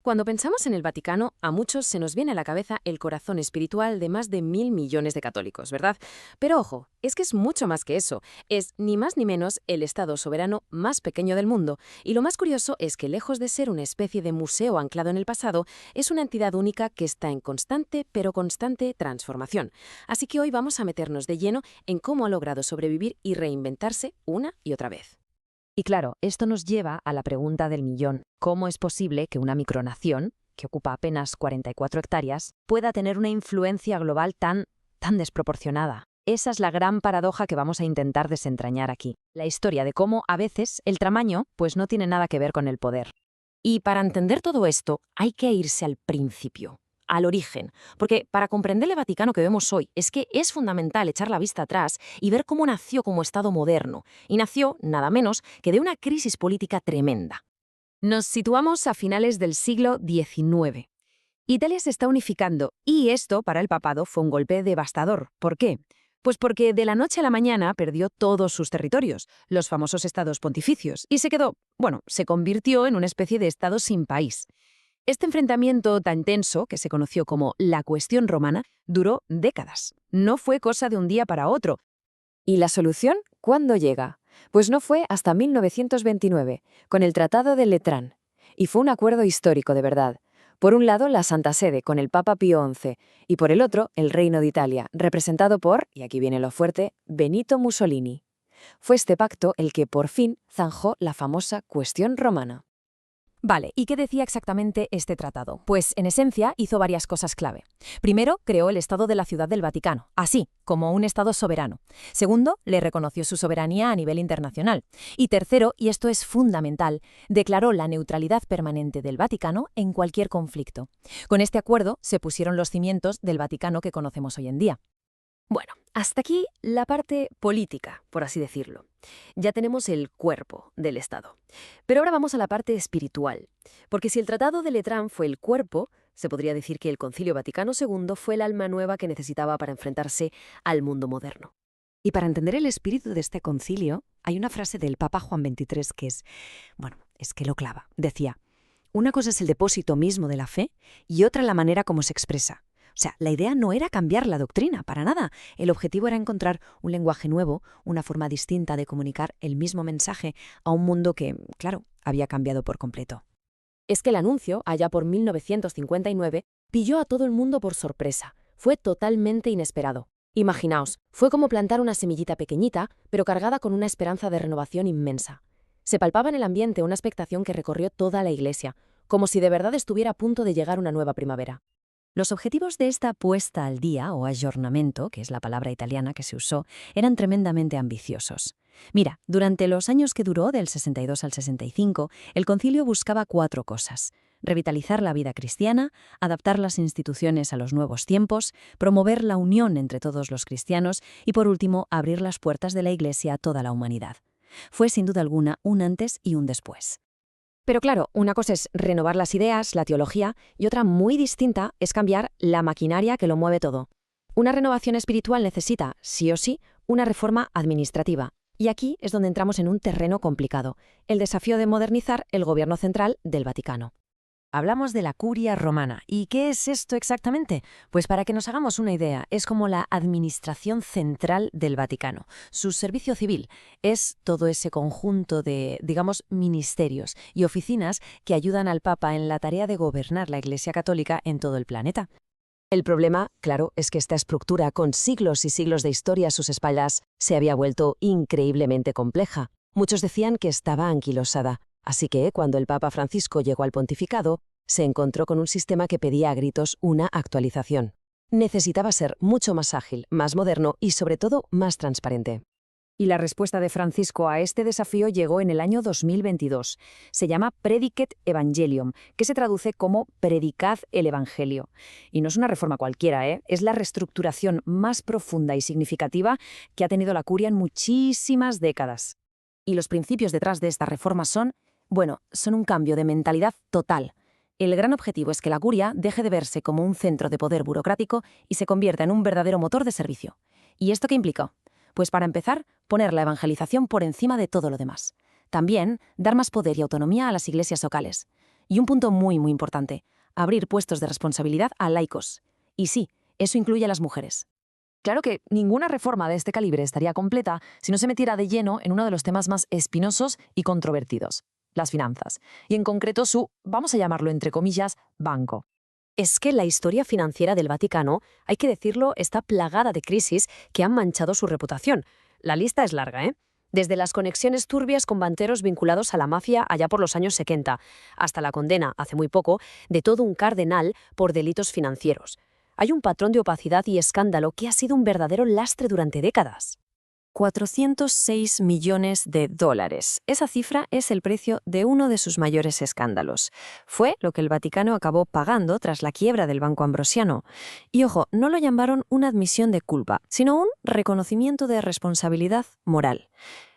Cuando pensamos en el Vaticano, a muchos se nos viene a la cabeza el corazón espiritual de más de 1.000 millones de católicos, ¿verdad? Pero ojo, es que es mucho más que eso. Es ni más ni menos el Estado soberano más pequeño del mundo. Y lo más curioso es que, lejos de ser una especie de museo anclado en el pasado, es una entidad única que está en constante, pero constante transformación. Así que hoy vamos a meternos de lleno en cómo ha logrado sobrevivir y reinventarse una y otra vez. Y claro, esto nos lleva a la pregunta del millón. ¿Cómo es posible que una micronación, que ocupa apenas 44 hectáreas, pueda tener una influencia global tan desproporcionada? Esa es la gran paradoja que vamos a intentar desentrañar aquí. La historia de cómo, a veces, el tamaño pues no tiene nada que ver con el poder. Y para entender todo esto, hay que irse al principio, al origen, porque para comprender el Vaticano que vemos hoy es que es fundamental echar la vista atrás y ver cómo nació como Estado moderno, y nació nada menos que de una crisis política tremenda. Nos situamos a finales del siglo XIX. Italia se está unificando y esto para el papado fue un golpe devastador. ¿Por qué? Pues porque de la noche a la mañana perdió todos sus territorios, los famosos estados pontificios, y se convirtió en una especie de estado sin país. Este enfrentamiento tan tenso, que se conoció como la cuestión romana, duró décadas. No fue cosa de un día para otro. ¿Y la solución cuándo llega? Pues no fue hasta 1929, con el Tratado de Letrán. Y fue un acuerdo histórico de verdad. Por un lado, la Santa Sede, con el Papa Pío XI, y por el otro, el Reino de Italia, representado por, y aquí viene lo fuerte, Benito Mussolini. Fue este pacto el que por fin zanjó la famosa cuestión romana. Vale, ¿y qué decía exactamente este tratado? Pues, en esencia, hizo varias cosas clave. Primero, creó el Estado de la Ciudad del Vaticano, así, como un Estado soberano. Segundo, le reconoció su soberanía a nivel internacional. Y tercero, y esto es fundamental, declaró la neutralidad permanente del Vaticano en cualquier conflicto. Con este acuerdo se pusieron los cimientos del Vaticano que conocemos hoy en día. Bueno, hasta aquí la parte política, por así decirlo. Ya tenemos el cuerpo del Estado. Pero ahora vamos a la parte espiritual. Porque si el Tratado de Letrán fue el cuerpo, se podría decir que el Concilio Vaticano II fue el alma nueva que necesitaba para enfrentarse al mundo moderno. Y para entender el espíritu de este concilio, hay una frase del Papa Juan XXIII que es que lo clava. Decía, una cosa es el depósito mismo de la fe y otra la manera como se expresa. O sea, la idea no era cambiar la doctrina, para nada. El objetivo era encontrar un lenguaje nuevo, una forma distinta de comunicar el mismo mensaje a un mundo que, claro, había cambiado por completo. Es que el anuncio, allá por 1959, pilló a todo el mundo por sorpresa. Fue totalmente inesperado. Imaginaos, fue como plantar una semillita pequeñita, pero cargada con una esperanza de renovación inmensa. Se palpaba en el ambiente una expectación que recorrió toda la Iglesia, como si de verdad estuviera a punto de llegar una nueva primavera. Los objetivos de esta puesta al día o aggiornamento, que es la palabra italiana que se usó, eran tremendamente ambiciosos. Mira, durante los años que duró, del 62 al 65, el concilio buscaba 4 cosas: revitalizar la vida cristiana, adaptar las instituciones a los nuevos tiempos, promover la unión entre todos los cristianos y, por último, abrir las puertas de la Iglesia a toda la humanidad. Fue, sin duda alguna, un antes y un después. Pero claro, una cosa es renovar las ideas, la teología, y otra muy distinta es cambiar la maquinaria que lo mueve todo. Una renovación espiritual necesita, sí o sí, una reforma administrativa. Y aquí es donde entramos en un terreno complicado, el desafío de modernizar el gobierno central del Vaticano. Hablamos de la curia romana. ¿Y qué es esto exactamente? Pues para que nos hagamos una idea, es como la administración central del Vaticano. Su servicio civil es todo ese conjunto de, ministerios y oficinas que ayudan al Papa en la tarea de gobernar la Iglesia Católica en todo el planeta. El problema, claro, es que esta estructura, con siglos y siglos de historia a sus espaldas, se había vuelto increíblemente compleja. Muchos decían que estaba anquilosada. Así que, cuando el Papa Francisco llegó al pontificado, se encontró con un sistema que pedía a gritos una actualización. Necesitaba ser mucho más ágil, más moderno y, sobre todo, más transparente. Y la respuesta de Francisco a este desafío llegó en el año 2022. Se llama Predicet Evangelium, que se traduce como Predicad el Evangelio. Y no es una reforma cualquiera, es la reestructuración más profunda y significativa que ha tenido la curia en muchísimas décadas. Y los principios detrás de esta reforma son un cambio de mentalidad total. El gran objetivo es que la curia deje de verse como un centro de poder burocrático y se convierta en un verdadero motor de servicio. ¿Y esto qué implicó? Pues para empezar, poner la evangelización por encima de todo lo demás. También dar más poder y autonomía a las iglesias locales. Y un punto muy, muy importante, abrir puestos de responsabilidad a laicos. Y sí, eso incluye a las mujeres. Claro que ninguna reforma de este calibre estaría completa si no se metiera de lleno en uno de los temas más espinosos y controvertidos, las finanzas, y en concreto su, vamos a llamarlo entre comillas, banco. Es que la historia financiera del Vaticano, hay que decirlo, está plagada de crisis que han manchado su reputación. La lista es larga, ¿eh? Desde las conexiones turbias con banqueros vinculados a la mafia allá por los años 70, hasta la condena, hace muy poco, de todo un cardenal por delitos financieros. Hay un patrón de opacidad y escándalo que ha sido un verdadero lastre durante décadas. 406 millones de dólares. Esa cifra es el precio de uno de sus mayores escándalos. Fue lo que el Vaticano acabó pagando tras la quiebra del Banco Ambrosiano. Y ojo, no lo llamaron una admisión de culpa, sino un reconocimiento de responsabilidad moral.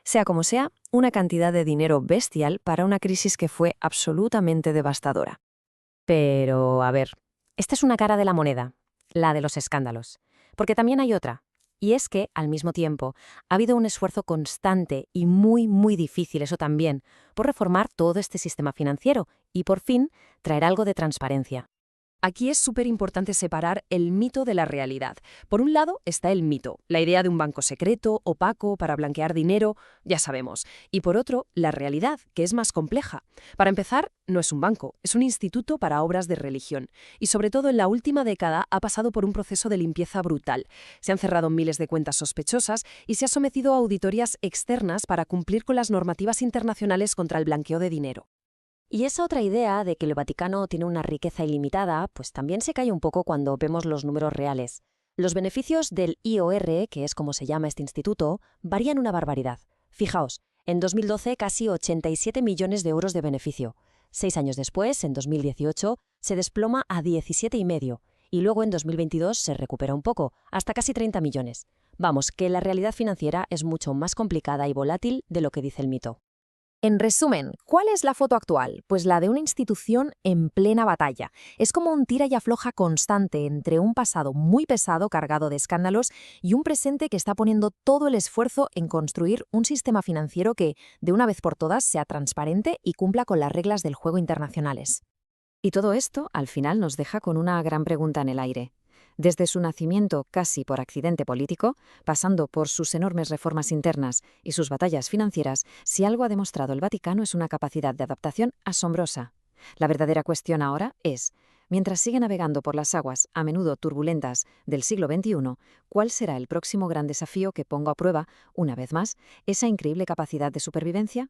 Sea como sea, una cantidad de dinero bestial para una crisis que fue absolutamente devastadora. Pero, a ver, esta es una cara de la moneda, la de los escándalos. Porque también hay otra. Y es que, al mismo tiempo, ha habido un esfuerzo constante y muy, muy difícil, eso también, por reformar todo este sistema financiero y, por fin, traer algo de transparencia. Aquí es súper importante separar el mito de la realidad. Por un lado está el mito, la idea de un banco secreto, opaco, para blanquear dinero, ya sabemos. Y por otro, la realidad, que es más compleja. Para empezar, no es un banco, es un instituto para obras de religión. Y sobre todo en la última década ha pasado por un proceso de limpieza brutal. Se han cerrado miles de cuentas sospechosas y se ha sometido a auditorías externas para cumplir con las normativas internacionales contra el blanqueo de dinero. Y esa otra idea de que el Vaticano tiene una riqueza ilimitada, pues también se cae un poco cuando vemos los números reales. Los beneficios del IOR, que es como se llama este instituto, varían una barbaridad. Fijaos, en 2012 casi 87 millones de euros de beneficio. 6 años después, en 2018, se desploma a 17,5 y luego en 2022 se recupera un poco, hasta casi 30 millones. Vamos, que la realidad financiera es mucho más complicada y volátil de lo que dice el mito. En resumen, ¿cuál es la foto actual? Pues la de una institución en plena batalla. Es como un tira y afloja constante entre un pasado muy pesado cargado de escándalos y un presente que está poniendo todo el esfuerzo en construir un sistema financiero que, de una vez por todas, sea transparente y cumpla con las reglas del juego internacionales. Y todo esto, al final, nos deja con una gran pregunta en el aire. Desde su nacimiento casi por accidente político, pasando por sus enormes reformas internas y sus batallas financieras, si algo ha demostrado el Vaticano es una capacidad de adaptación asombrosa. La verdadera cuestión ahora es, mientras sigue navegando por las aguas, a menudo turbulentas, del siglo XXI, ¿cuál será el próximo gran desafío que ponga a prueba, una vez más, esa increíble capacidad de supervivencia?